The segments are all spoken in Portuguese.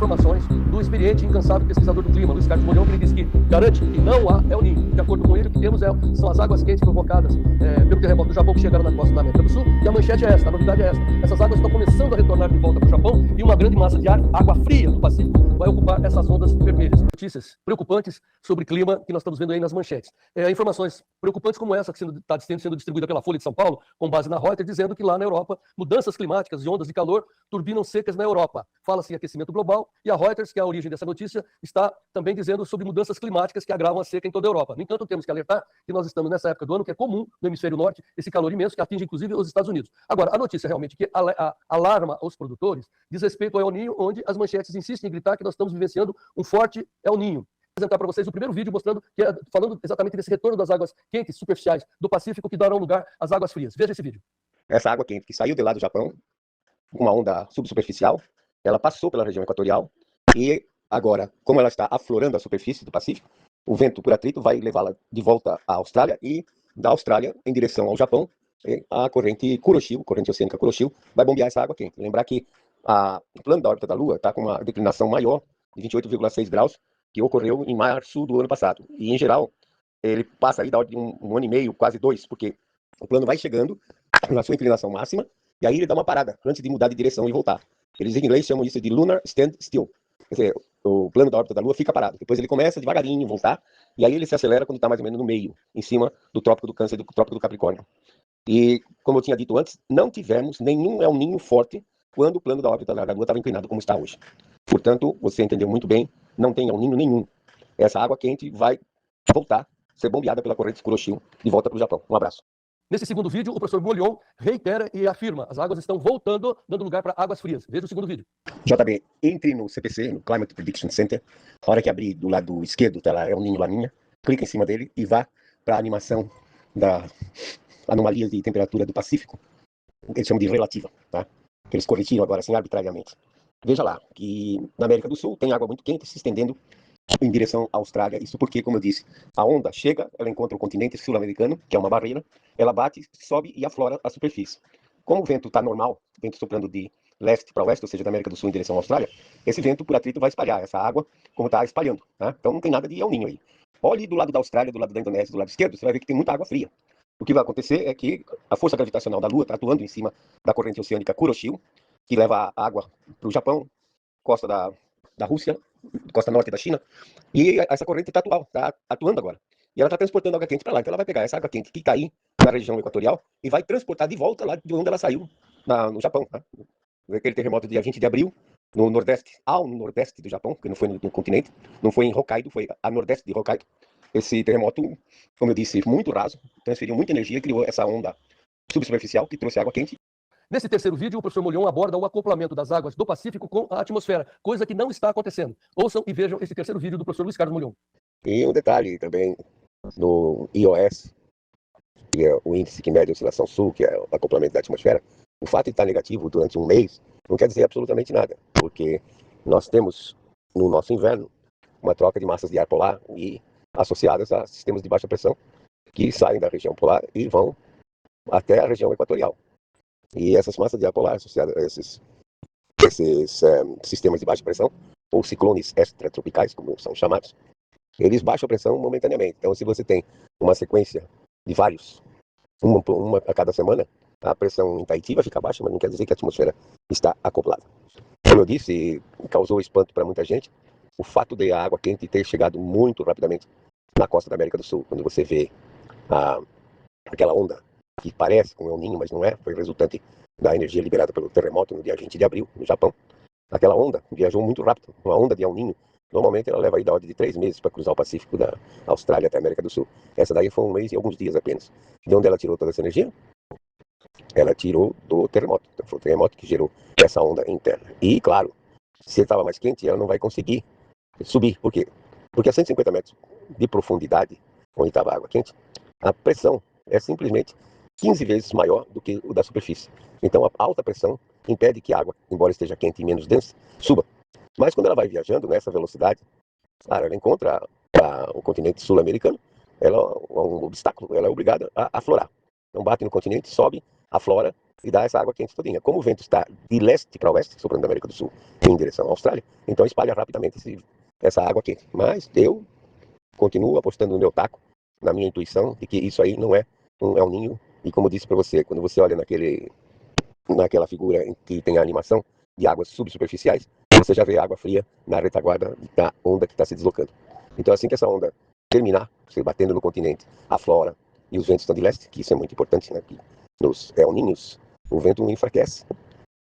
informações do experiente e incansável pesquisador do clima, Luiz Carlos Molhão, que ele diz que garante que não há El Niño. De acordo com ele, o que temos são as águas quentes provocadas pelo terremoto do Japão que chegaram na costa da América do Sul, e a manchete é esta, a novidade é esta: essas águas estão começando a retornar de volta para o Japão e uma grande massa de água fria do Pacífico vai ocupar essas ondas vermelhas. Notícias preocupantes sobre clima que nós estamos vendo aí nas manchetes. Informações preocupantes como essa que está sendo distribuída pela Folha de São Paulo, com base na Reuters, dizendo que lá na Europa, mudanças climáticas e ondas de calor turbinam secas na Europa. Fala-se em aquecimento global e a Reuters, que é a origem dessa notícia, está também dizendo sobre mudanças climáticas que agravam a seca em toda a Europa. No entanto, temos que alertar que nós estamos nessa época do ano que é comum no hemisfério norte esse calor imenso que atinge inclusive os Estados Unidos. Agora, a notícia realmente que alarma os produtores diz respeito ao El Niño, onde as manchetes insistem em gritar que nós estamos vivenciando um forte El Niño. Vou apresentar para vocês o primeiro vídeo mostrando, falando exatamente desse retorno das águas quentes superficiais do Pacífico que darão lugar às águas frias. Veja esse vídeo. Essa água quente que saiu de lá do Japão, com uma onda subsuperficial, ela passou pela região equatorial e agora, como ela está aflorando a superfície do Pacífico, o vento por atrito vai levá-la de volta à Austrália e da Austrália em direção ao Japão, a corrente Kuroshio, corrente oceânica Kuroshio, vai bombear essa água quente. Lembrar que o plano da órbita da Lua está com uma declinação maior de 28,6 graus, que ocorreu em março do ano passado. E, em geral, ele passa aí da ordem de um ano e meio, quase 2, porque o plano vai chegando na sua inclinação máxima, e aí ele dá uma parada, antes de mudar de direção e voltar. Eles em inglês chamam isso de Lunar Stand Still. Quer dizer, o plano da órbita da Lua fica parado. Depois ele começa devagarinho a voltar, e aí ele se acelera quando está mais ou menos no meio, em cima do Trópico do Câncer e do Trópico do Capricórnio. E, como eu tinha dito antes, não tivemos nenhum El Niño forte quando o plano da órbita da Lua estava inclinado como está hoje. Portanto, você entendeu muito bem, não tem El Niño nenhum. Essa água quente vai voltar, ser bombeada pela corrente Kuroshio de volta para o Japão. Um abraço. Nesse segundo vídeo, o professor Molhon reitera e afirma: as águas estão voltando, dando lugar para águas frias. Veja o segundo vídeo. JB, entre no CPC, no Climate Prediction Center. A hora que abrir do lado esquerdo, tá lá, é o Ninho Laninha. Clica em cima dele e vá para a animação da anomalia de temperatura do Pacífico. Eles chamam de relativa, tá? Eles corrigiram agora, assim, arbitrariamente. Veja lá, que na América do Sul tem água muito quente se estendendo em direção à Austrália. Isso porque, como eu disse, a onda chega, ela encontra o continente sul-americano, que é uma barreira, ela bate, sobe e aflora a superfície. Como o vento está normal, vento soprando de leste para oeste, ou seja, da América do Sul em direção à Austrália, esse vento por atrito vai espalhar essa água como está espalhando, tá? Então não tem nada de El Niño aí. Olhe do lado da Austrália, do lado da Indonésia, do lado esquerdo, você vai ver que tem muita água fria. O que vai acontecer é que a força gravitacional da Lua está atuando em cima da corrente oceânica Kuroshio, que leva a água para o Japão, costa da Rússia, costa norte da China, e essa corrente está atuando agora. E ela está transportando água quente para lá. Então ela vai pegar essa água quente que está aí na região equatorial e vai transportar de volta lá de onde ela saiu, no Japão. Tá? Aquele terremoto dia 20 de abril, no nordeste, ao nordeste do Japão, que não foi no continente, não foi em Hokkaido, foi a nordeste de Hokkaido. Esse terremoto, como eu disse, muito raso, transferiu muita energia, criou essa onda subsuperficial que trouxe água quente. Nesse terceiro vídeo, o professor Molhon aborda o acoplamento das águas do Pacífico com a atmosfera, coisa que não está acontecendo. Ouçam e vejam esse terceiro vídeo do professor Luiz Carlos Molhon. E um detalhe também no IOS, que é o índice que mede a oscilação sul, que é o acoplamento da atmosfera, o fato de estar negativo durante um mês não quer dizer absolutamente nada, porque nós temos no nosso inverno uma troca de massas de ar polar e associadas a sistemas de baixa pressão que saem da região polar e vão até a região equatorial. E essas massas de ar polar associadas a esses sistemas de baixa pressão, ou ciclones extratropicais, como são chamados, eles baixam a pressão momentaneamente. Então, se você tem uma sequência de vários, uma a cada semana, a pressão em Tahiti vai ficar baixa, mas não quer dizer que a atmosfera está acoplada. Como eu disse, causou espanto para muita gente o fato de a água quente ter chegado muito rapidamente na costa da América do Sul. Quando você vê aquela onda que parece com El Niño, mas não é, foi resultante da energia liberada pelo terremoto no dia 20 de abril, no Japão. Aquela onda viajou muito rápido. Uma onda de El Niño, normalmente ela leva aí da ordem de 3 meses para cruzar o Pacífico da Austrália até a América do Sul. Essa daí foi um mês e alguns dias apenas. De onde ela tirou toda essa energia? Ela tirou do terremoto. Então, foi o terremoto que gerou essa onda interna. E, claro, se estava mais quente, ela não vai conseguir subir. Por quê? Porque a 150 metros de profundidade, onde estava a água quente, a pressão é simplesmente 15 vezes maior do que o da superfície. Então, a alta pressão impede que a água, embora esteja quente e menos densa, suba. Mas quando ela vai viajando nessa velocidade, claro, ela encontra o continente sul-americano, ela é um obstáculo, ela é obrigada a aflorar. Então bate no continente, sobe, aflora e dá essa água quente todinha. Como o vento está de leste para oeste, soprando da América do Sul em direção à Austrália, então espalha rapidamente essa água quente. Mas eu continuo apostando no meu taco, na minha intuição, de que isso aí não é um El Niño. E como eu disse para você, quando você olha naquela figura em que tem a animação de águas subsuperficiais, você já vê água fria na retaguarda da onda que está se deslocando. Então, assim que essa onda terminar, você batendo no continente, a flora e os ventos estão de leste, que isso é muito importante, né? Que nos El Niños o vento enfraquece,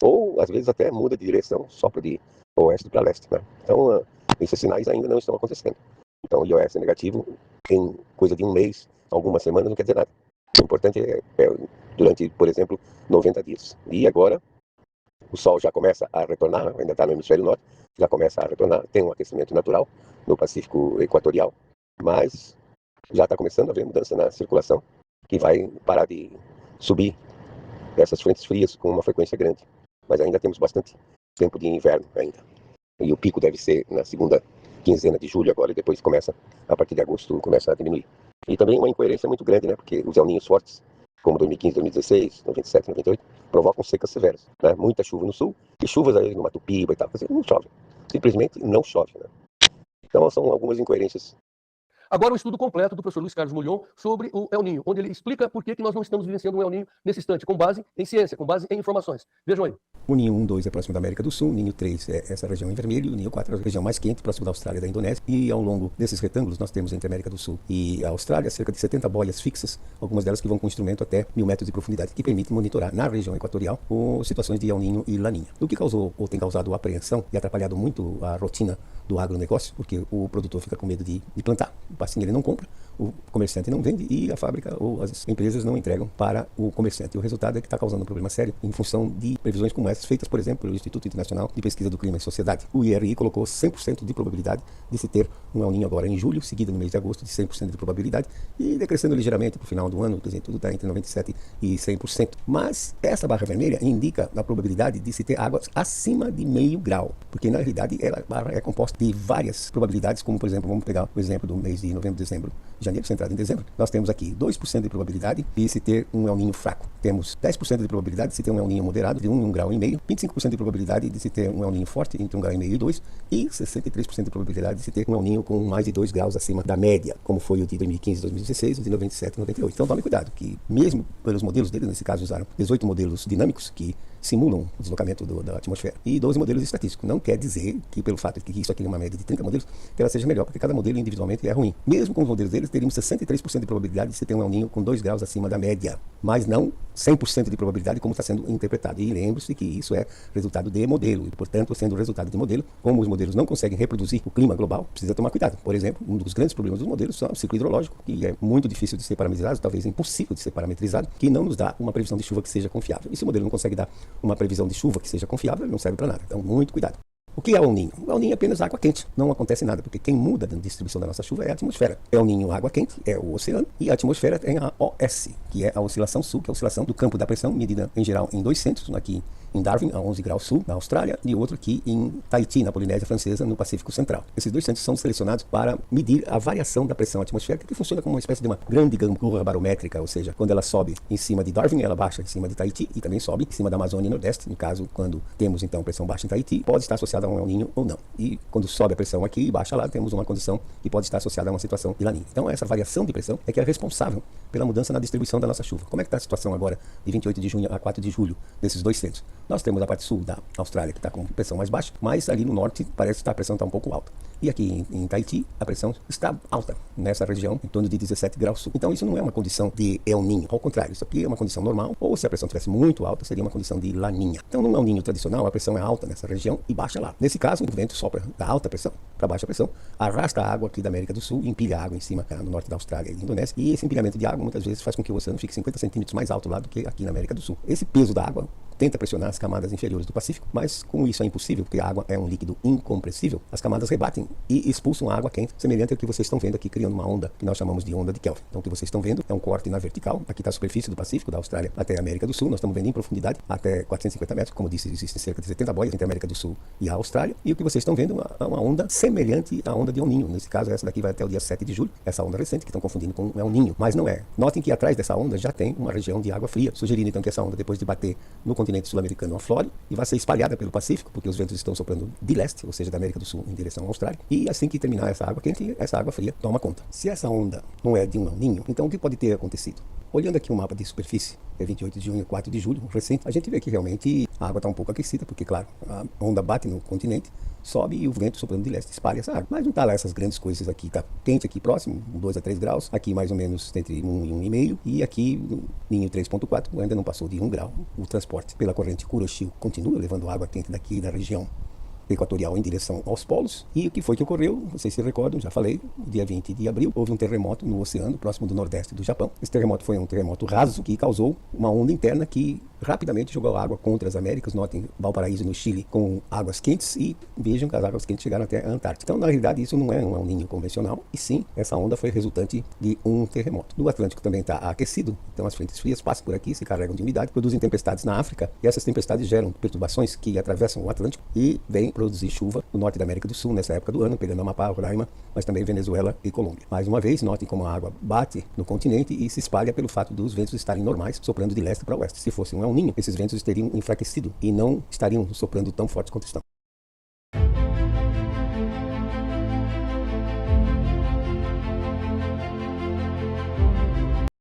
ou às vezes até muda de direção, sopra de oeste para leste, né? Então, esses sinais ainda não estão acontecendo. Então, o IOS é negativo em coisa de um mês, algumas semanas, não quer dizer nada. O importante é durante, por exemplo, 90 dias. E agora, o Sol já começa a retornar, ainda está no hemisfério norte, já começa a retornar, tem um aquecimento natural no Pacífico Equatorial, mas já está começando a haver mudança na circulação, que vai parar de subir essas frentes frias com uma frequência grande. Mas ainda temos bastante tempo de inverno ainda. E o pico deve ser na segunda quinzena de julho agora, e depois começa, a partir de agosto, começa a diminuir. E também uma incoerência muito grande, né? Porque os El Niños fortes, como 2015, 2016, 97, 98, provocam secas severas, né? Muita chuva no sul e chuvas aí no Matupiba e tal. Quer dizer, não chove. Simplesmente não chove, né? Então são algumas incoerências. Agora, o estudo completo do professor Luiz Carlos Mulhon sobre o El Niño, onde ele explica por que nós não estamos vivenciando um El Niño nesse instante, com base em ciência, com base em informações. Vejam aí. O Ninho 1, 2 é próximo da América do Sul, o Ninho 3 é essa região em vermelho, o Ninho 4 é a região mais quente, próximo da Austrália e da Indonésia. E ao longo desses retângulos nós temos entre a América do Sul e a Austrália cerca de 70 boias fixas, algumas delas que vão com instrumento até 1000 metros de profundidade, que permitem monitorar na região equatorial situações de El Niño e Laninha. O que causou ou tem causado apreensão e atrapalhado muito a rotina do agronegócio, porque o produtor fica com medo de plantar, assim ele não compra, o comerciante não vende e a fábrica ou as empresas não entregam para o comerciante. E o resultado é que está causando um problema sério em função de previsões como essas, feitas, por exemplo, pelo Instituto Internacional de Pesquisa do Clima e Sociedade. O IRI colocou 100% de probabilidade de se ter um El Niño agora em julho, seguido no mês de agosto de 100% de probabilidade e decrescendo ligeiramente para o final do ano, quer dizer, tudo está entre 97% e 100%. Mas essa barra vermelha indica a probabilidade de se ter águas acima de meio grau, porque na realidade a barra é composta de várias probabilidades, como por exemplo, vamos pegar o exemplo do mês de novembro, dezembro, janeiro, centrado em dezembro, nós temos aqui 2% de probabilidade de se ter um El Niño fraco. Temos 10% de probabilidade de se ter um El Niño moderado de 1 grau e meio, 25% de probabilidade de se ter um El Niño forte entre 1 grau e meio e 2, e 63% de probabilidade de se ter um El Niño com mais de 2 graus acima da média, como foi o de 2015, 2016, o de 97 e 98. Então tome cuidado, que mesmo pelos modelos deles, nesse caso usaram 18 modelos dinâmicos que simulam o deslocamento da atmosfera e 12 modelos estatísticos. Não quer dizer que pelo fato de que isso aqui é uma média de 30 modelos, que ela seja melhor, porque cada modelo individualmente é ruim. Mesmo com os modelos deles, teríamos 63% de probabilidade de se ter um El Niño com 2 graus acima da média, mas não 100% de probabilidade como está sendo interpretado. E lembre-se que isso é resultado de modelo, e portanto, sendo resultado de modelo, como os modelos não conseguem reproduzir o clima global, precisa tomar cuidado. Por exemplo, um dos grandes problemas dos modelos é o ciclo hidrológico, que é muito difícil de ser parametrizado, talvez impossível de ser parametrizado, que não nos dá uma previsão de chuva que seja confiável. E se o modelo não consegue dar uma previsão de chuva que seja confiável, ele não serve para nada. Então, muito cuidado. O que é o El Niño? O El Niño é apenas água quente. Não acontece nada, porque quem muda a distribuição da nossa chuva é a atmosfera. El Niño, água quente, é o oceano, e a atmosfera tem a OS, que é a oscilação sul, que é a oscilação do campo da pressão, medida em geral em 2 centros, aqui em Darwin, a 11 graus sul, na Austrália, e outro aqui em Tahiti, na Polinésia Francesa, no Pacífico Central. Esses 2 centros são selecionados para medir a variação da pressão atmosférica, que funciona como uma espécie de uma grande gangorra barométrica, ou seja, quando ela sobe em cima de Darwin, ela baixa em cima de Tahiti, e também sobe em cima da Amazônia e Nordeste. No caso, quando temos então pressão baixa em Tahiti, pode estar associada a um El Niño ou não. E quando sobe a pressão aqui e baixa lá, temos uma condição que pode estar associada a uma situação de Laninha. Então, essa variação de pressão é que é responsável pela mudança na distribuição da nossa chuva. Como é que está a situação agora, de 28 de junho a 4 de julho, desses 2 centros? Nós temos a parte sul da Austrália, que está com pressão mais baixa, mas ali no norte parece que a pressão está um pouco alta. E aqui em Tahiti, a pressão está alta, nessa região, em torno de 17 graus sul. Então isso não é uma condição de El Niño, ao contrário, isso aqui é uma condição normal, ou se a pressão estivesse muito alta, seria uma condição de Laninha. Então no El Niño tradicional, a pressão é alta nessa região e baixa lá. Nesse caso, o vento sopra da alta pressão para baixa pressão, arrasta a água aqui da América do Sul, empilha a água em cima, no norte da Austrália e da Indonésia, e esse empilhamento de água muitas vezes faz com que o oceano fique 50 centímetros mais alto lá do que aqui na América do Sul. Esse peso da água tenta pressionar as camadas inferiores do Pacífico, mas como isso é impossível, porque a água é um líquido incompressível, as camadas rebatem vêm e expulsam água quente, semelhante ao que vocês estão vendo aqui, criando uma onda que nós chamamos de onda de Kelvin. Então o que vocês estão vendo é um corte na vertical, aqui está a superfície do Pacífico, da Austrália até a América do Sul, nós estamos vendo em profundidade até 450 metros, como disse, existem cerca de 70 boias entre a América do Sul e a Austrália, e o que vocês estão vendo é uma onda semelhante à onda de El Niño. Nesse caso, essa daqui vai até o dia 7 de julho, essa onda recente que estão confundindo com El Niño, mas não é. Notem que atrás dessa onda já tem uma região de água fria, sugerindo então que essa onda, depois de bater no continente sul-americano, aflore e vai ser espalhada pelo Pacífico, porque os ventos estão soprando de leste, ou seja, da América do Sul em direção à Austrália, e assim que terminar essa água quente, essa água fria toma conta. Se essa onda não é de um El Niño, então o que pode ter acontecido? Olhando aqui um mapa de superfície, é 28 de junho e 4 de julho, recente, a gente vê que realmente a água está um pouco aquecida, porque, claro, a onda bate no continente, sobe e o vento soprando de leste espalha essa água. Mas não está lá essas grandes coisas aqui, está quente aqui próximo, 2 a 3 graus, aqui mais ou menos entre 1 e 1,5, e aqui no Ninho 3,4 ainda não passou de 1 grau. O transporte pela corrente Kuroshio continua levando água quente daqui da região equatorial em direção aos polos. E o que foi que ocorreu? Vocês se recordam, já falei, dia 20 de abril, houve um terremoto no oceano, próximo do nordeste do Japão. Esse terremoto foi um terremoto raso que causou uma onda interna que rapidamente jogou água contra as Américas. Notem Valparaíso no Chile com águas quentes e vejam que as águas quentes chegaram até a Antártica. Então, na realidade, isso não é um El Niño convencional, e sim, essa onda foi resultante de um terremoto. No Atlântico também está aquecido, então as frentes frias passam por aqui, se carregam de umidade, produzem tempestades na África, e essas tempestades geram perturbações que atravessam o Atlântico e vêm produzir chuva no norte da América do Sul nessa época do ano, pegando Amapá, Roraima, mas também Venezuela e Colômbia. Mais uma vez, notem como a água bate no continente e se espalha pelo fato dos ventos estarem normais, soprando de leste para oeste. Se fosse um El Niño, esses ventos teriam enfraquecido e não estariam soprando tão forte quanto estão.